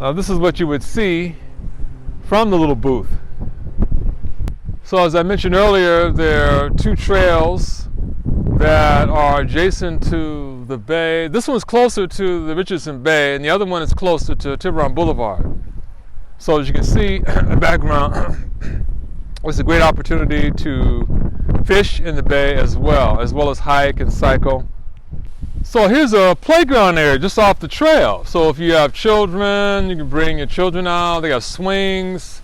This is what you would see from the little booth. So as I mentioned earlier, there are two trails that are adjacent to the bay. This one's closer to the Richardson Bay, and the other one is closer to Tiburon Boulevard. So as you can see in the background, it's a great opportunity to fish in the bay as well as hike and cycle. So here's a playground area just off the trail. So if you have children, you can bring your children out. They got swings.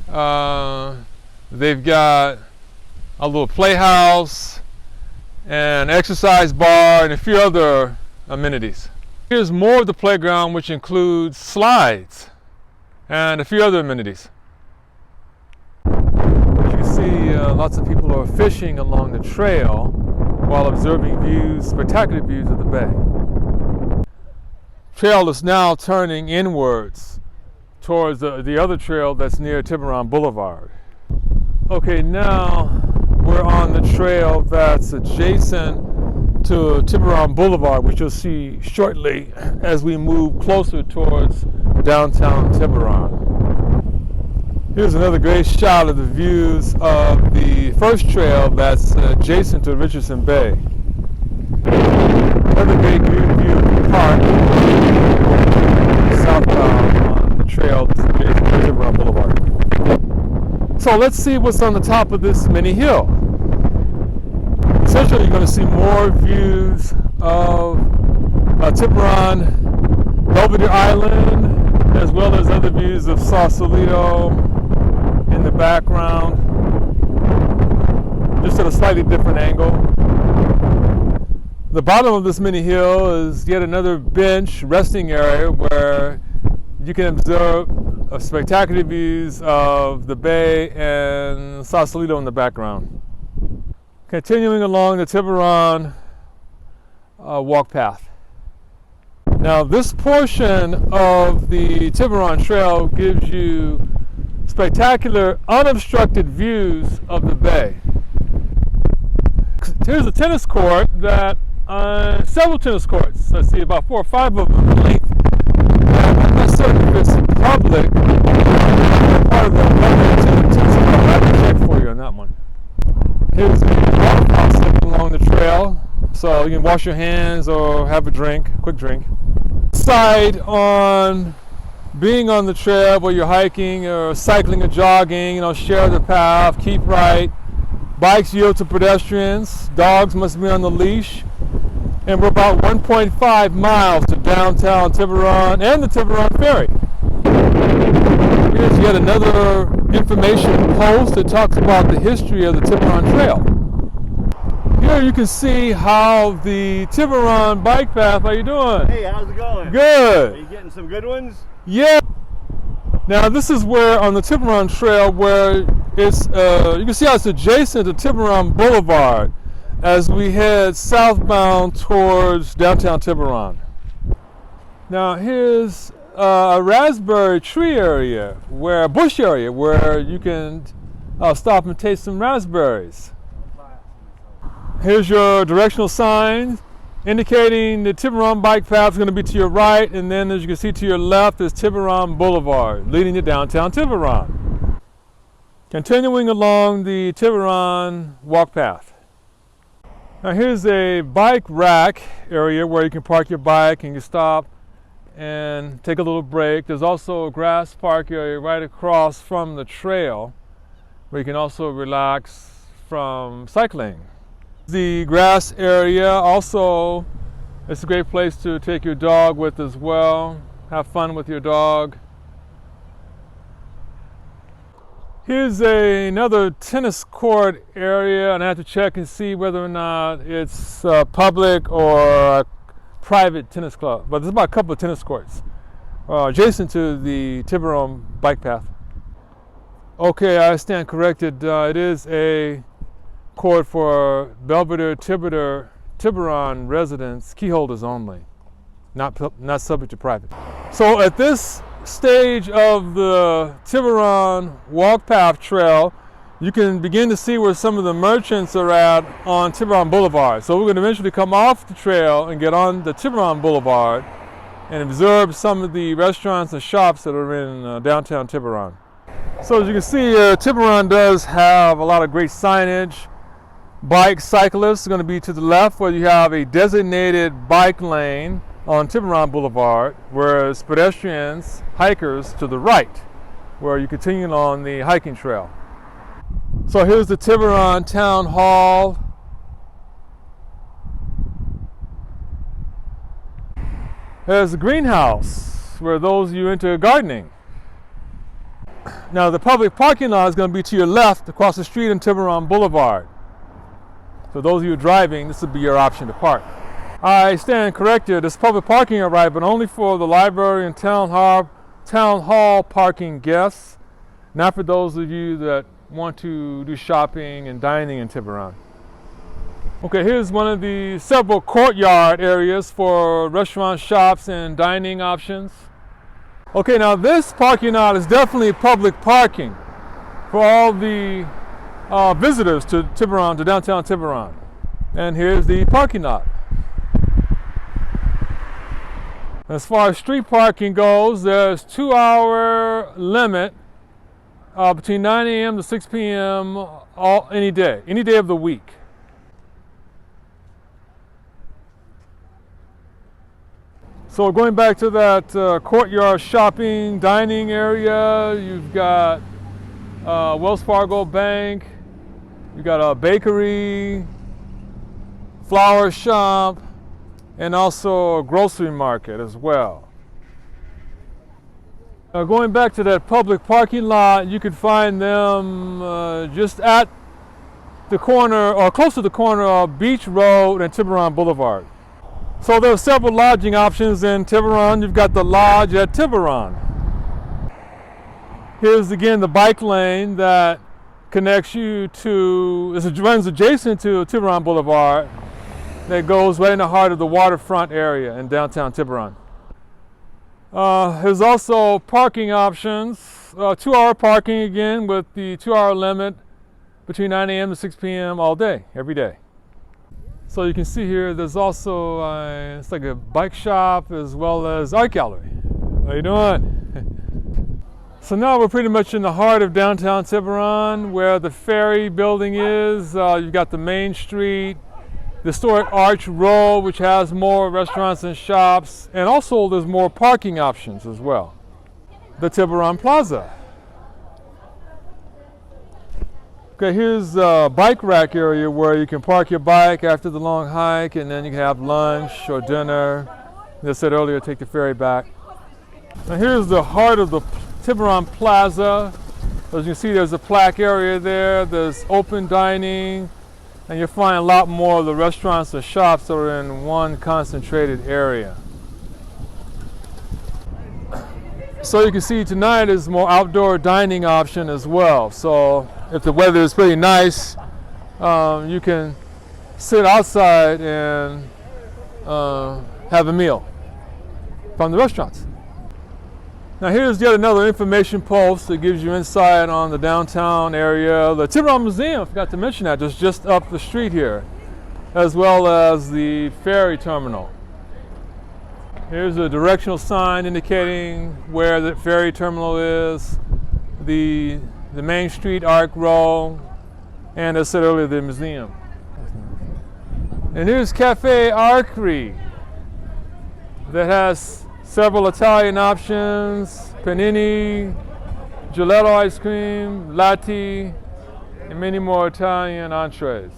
They've got a little playhouse, an exercise bar, and a few other amenities. Here's more of the playground, which includes slides and a few other amenities. As you can see, lots of people are fishing along the trail while observing spectacular views of the bay. Trail is now turning inwards towards the other trail that's near Tiburon Boulevard. Okay, now we're on the trail that's adjacent to Tiburon Boulevard, which you'll see shortly as we move closer towards downtown Tiburon. Here's another great shot of the views of the first trail that's adjacent to Richardson Bay. Another great view of the park southbound on the trail that's adjacent to Tiburon Boulevard. So let's see what's on the top of this mini hill. Essentially, you're going to see more views of Tiburon, Belvedere Island, as well as other views of Sausalito in the background, just at a slightly different angle. The bottom of this mini hill is yet another bench resting area where you can observe spectacular views of the bay and Sausalito in the background. Continuing along the Tiburon walk path. Now this portion of the Tiburon Trail gives you spectacular unobstructed views of the bay. Here's a tennis court that several tennis courts. I see about 4 or 5 of them in length. I'm not certain if it's public, part of the tennis court. I have to check for you on that one. Here's a waterfall sitting along the trail, so you can wash your hands or have a drink, quick drink. Side on being on the trail where you're hiking or cycling or jogging, share the path, keep right. Bikes yield to pedestrians, dogs must be on the leash. And we're about 1.5 miles to downtown Tiburon and the Tiburon Ferry. Here's yet another information post that talks about the history of the Tiburon Trail. Here you can see how the Tiburon bike path, how you doing? Hey, how's it going? Good. Are you getting some good ones? Yeah. Now this is where on the Tiburon Trail where it's, you can see how it's adjacent to Tiburon Boulevard as we head southbound towards downtown Tiburon. Now here's a raspberry tree area, a bush area where you can stop and taste some raspberries. Here's your directional sign indicating the Tiburon bike path is going to be to your right, and then as you can see to your left is Tiburon Boulevard leading to downtown Tiburon. Continuing along the Tiburon walk path. Now here's a bike rack area where you can park your bike and you stop and take a little break. There's also a grass park area right across from the trail where you can also relax from cycling. The grass area also, it's a great place to take your dog with as well. Have fun with your dog. Here's another tennis court area, and I have to check and see whether or not it's public or a private tennis club. But there's about a couple of tennis courts adjacent to the Tiburon bike path. Okay, I stand corrected. It is a court for Belvedere Tiburon residents, key holders only, not subject to private. So at this stage of the Tiburon walk path trail, you can begin to see where some of the merchants are at on Tiburon Boulevard. So we're going to eventually come off the trail and get on the Tiburon Boulevard and observe some of the restaurants and shops that are in downtown Tiburon. So as you can see, Tiburon does have a lot of great signage. Bike cyclists are going to be to the left, where you have a designated bike lane on Tiburon Boulevard, whereas pedestrians, hikers to the right, where you continue on the hiking trail. So here's the Tiburon Town Hall. There's the greenhouse, where those of you into gardening. Now the public parking lot is going to be to your left across the street on Tiburon Boulevard. So those of you driving, this would be your option to park. I stand corrected. There's public parking, all right, but only for the library and town hall parking guests, not for those of you that want to do shopping and dining in Tiburon. Okay, here's one of the several courtyard areas for restaurant shops and dining options. Okay, now this parking lot is definitely public parking for all the visitors to Tiburon, to downtown Tiburon. And here's the parking lot. As far as street parking goes, there's 2-hour limit between 9 a.m. to 6 p.m. any day of the week. So going back to that courtyard shopping, dining area, you've got Wells Fargo Bank, you've got a bakery, flower shop, and also a grocery market as well. Going back to that public parking lot, you can find them just at the corner, or close to the corner of Beach Road and Tiburon Boulevard. So there are several lodging options in Tiburon. You've got the Lodge at Tiburon. Here's again the bike lane that connects you to, it runs adjacent to Tiburon Boulevard, that goes right in the heart of the waterfront area in downtown Tiburon. There's also parking options, 2-hour parking again with the 2-hour limit between 9 a.m. to 6 p.m. all day, every day. So you can see here there's also, it's like a bike shop as well as art gallery. How you doing? So now we're pretty much in the heart of downtown Tiburon, where the ferry building is. You've got the main street, the historic Arch Road, which has more restaurants and shops, and also there's more parking options as well. The Tiburon Plaza. Okay, here's a bike rack area where you can park your bike after the long hike, and then you can have lunch or dinner. As I said earlier, take the ferry back. Now here's the heart of the Tiburon Plaza. As you can see, there's a plaque area there. There's open dining. And you'll find a lot more of the restaurants and shops that are in one concentrated area. So you can see tonight is more outdoor dining option as well. So if the weather is pretty nice, you can sit outside and have a meal from the restaurants. Now here's yet another information post that gives you insight on the downtown area. The Timbrel Museum, I forgot to mention that, just up the street here, as well as the ferry terminal. Here's a directional sign indicating where the ferry terminal is, the main street arc row, and as I said earlier, the museum. And here's Cafe Arcri that has several Italian options, panini, gelato ice cream, latte, and many more Italian entrees.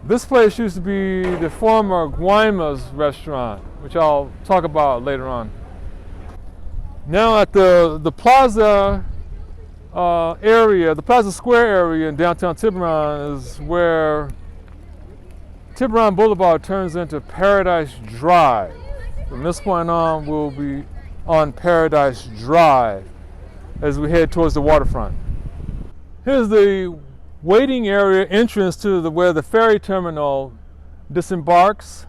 This place used to be the former Guayma's restaurant, which I'll talk about later on. Now at the Plaza area, the Plaza Square area in downtown Tiburon is where Tiburon Boulevard turns into Paradise Drive. From this point on, we'll be on Paradise Drive as we head towards the waterfront. Here's the waiting area entrance to where the ferry terminal disembarks.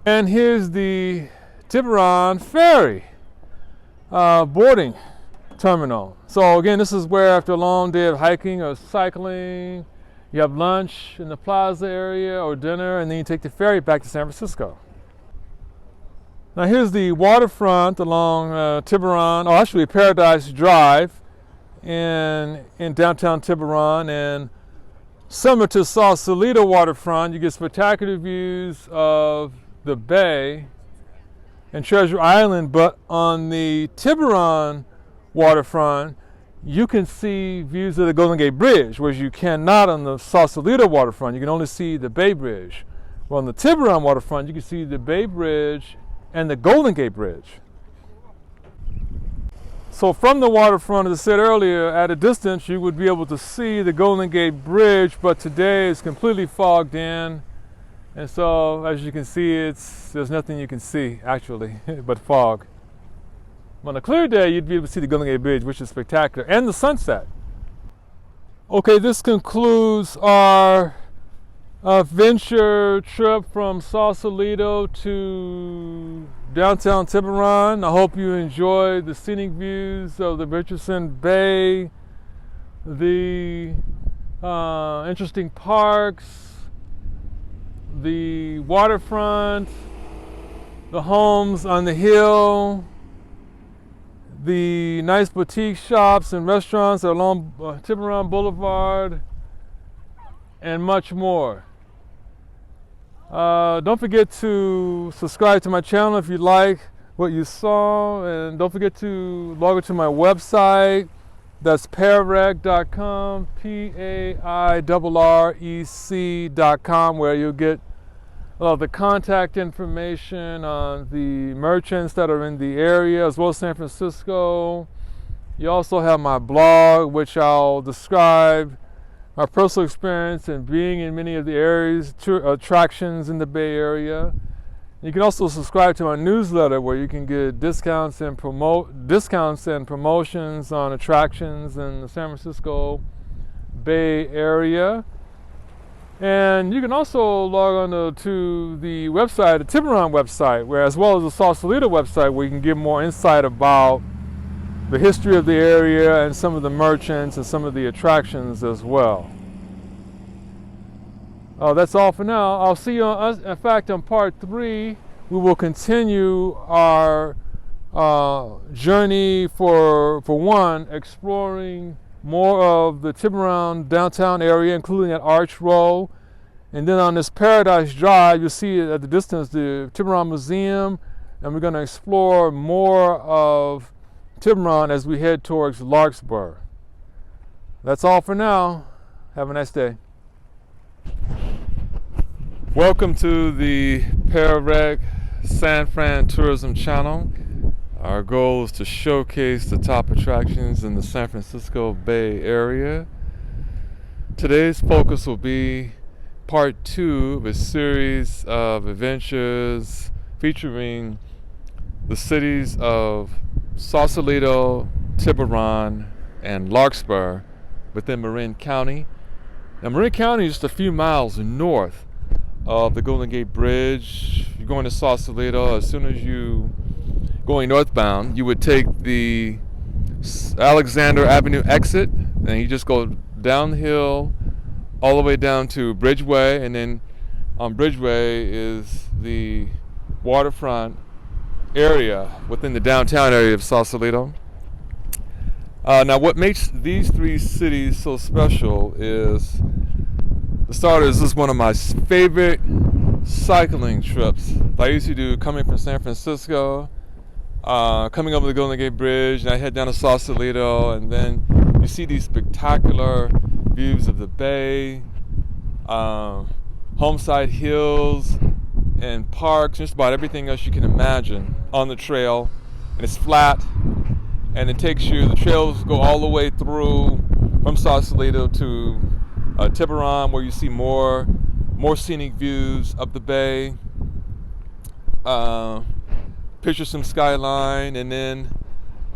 And here's the Tiburon Ferry boarding terminal. So again, this is where after a long day of hiking or cycling, you have lunch in the plaza area or dinner, and then you take the ferry back to San Francisco. Now here's the waterfront along Tiburon, or actually Paradise Drive in downtown Tiburon. And similar to Sausalito waterfront, you get spectacular views of the bay and Treasure Island, but on the Tiburon waterfront, you can see views of the Golden Gate Bridge, whereas you cannot on the Sausalito waterfront. You can only see the Bay Bridge. Well, on the Tiburon waterfront, you can see the Bay Bridge and the Golden Gate Bridge. So from the waterfront, as I said earlier, at a distance, you would be able to see the Golden Gate Bridge, but today it's completely fogged in. And so, as you can see, there's nothing you can see, actually, but fog. On a clear day, you'd be able to see the Golden Gate Bridge, which is spectacular, and the sunset. Okay, this concludes our adventure trip from Sausalito to downtown Tiburon. I hope you enjoyed the scenic views of the Richardson Bay, the interesting parks, the waterfront, the homes on the hill, the nice boutique shops and restaurants along Tiburon Boulevard, and much more. Don't forget to subscribe to my channel if you like what you saw, and don't forget to log into my website. That's PairRec.com, PAIRREC.com, where you'll get the contact information on the merchants that are in the area, as well as San Francisco. You also have my blog, which I'll describe my personal experience in being in many of the areas, attractions in the Bay Area. You can also subscribe to my newsletter, where you can get discounts and promotions on attractions in the San Francisco Bay Area. And you can also log on to the website, the Tiburon website, where, as well as the Sausalito website, where you can get more insight about the history of the area and some of the merchants and some of the attractions as well. That's all for now. I'll see you in fact, on part 3. We will continue our journey for one, exploring more of the Tiburon downtown area, including at Arch Row. And then on this Paradise Drive, you'll see at the distance the Timbrel Museum, and we're going to explore more of Tiburon as we head towards Larkspur. That's all for now. Have a nice day. Welcome to the PairRec San Fran Tourism channel. Our goal is to showcase the top attractions in the San Francisco Bay Area. Today's focus will be part 2 of a series of adventures featuring the cities of Sausalito, Tiburon, and Larkspur within Marin County. Now, Marin County is just a few miles north of the Golden Gate Bridge. You're going to Sausalito. As soon as you going northbound, you would take the Alexander Avenue exit, and you just go down the hill all the way down to Bridgeway, and then on Bridgeway is the waterfront area within the downtown area of Sausalito. Now, what makes these 3 cities so special is, for starters, this is one of my favorite cycling trips that I used to do coming from San Francisco, coming over the Golden Gate Bridge, and I head down to Sausalito, and then you see these spectacular views of the bay, homeside hills, and parks, just about everything else you can imagine on the trail. And it's flat, and it takes you, the trails go all the way through from Sausalito to Tiburon, where you see more scenic views of the bay, picture some skyline, and then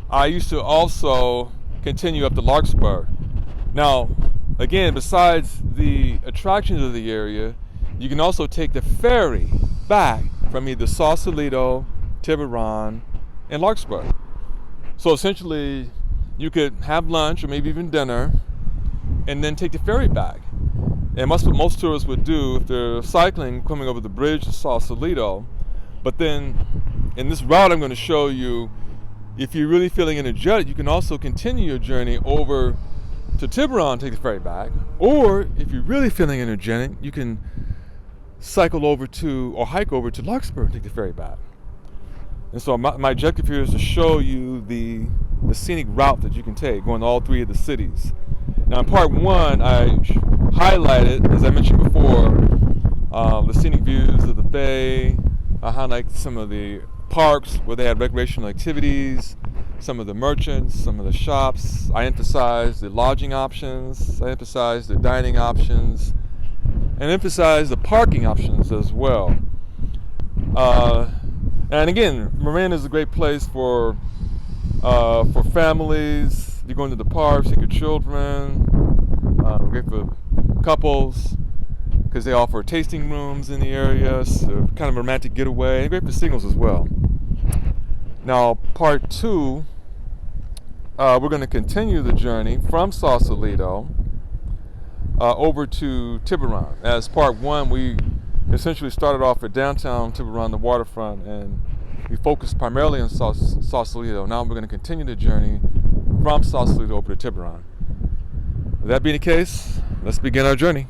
I used to also continue up to Larkspur. Now, again, besides the attractions of the area, you can also take the ferry back from either Sausalito, Tiburon, and Larkspur. So essentially, you could have lunch or maybe even dinner, and then take the ferry back. And that's what most tourists would do if they're cycling, coming over the bridge to Sausalito. But then in this route I'm going to show you, if you're really feeling energetic, you can also continue your journey over to Tiburon, take the ferry back. Or if you're really feeling energetic, you can cycle over to, or hike over to Larkspur and take the ferry back. And so my objective here is to show you the scenic route that you can take, going to all three of the cities. Now in part one, I highlighted, as I mentioned before, the scenic views of the bay. I highlight some of the parks where they had recreational activities, some of the merchants, some of the shops. I emphasized the lodging options, I emphasized the dining options, and emphasized the parking options as well. And again, Marin is a great place for families. If you're going to the parks, take your children. Great for couples because they offer tasting rooms in the area, so kind of a romantic getaway, and great for singles as well. Now, part two, we're going to continue the journey from Sausalito over to Tiburon. As part one, we essentially started off at downtown Tiburon, the waterfront, and we focused primarily on Sausalito. Now we're going to continue the journey from Sausalito over to Tiburon. With that being the case, let's begin our journey.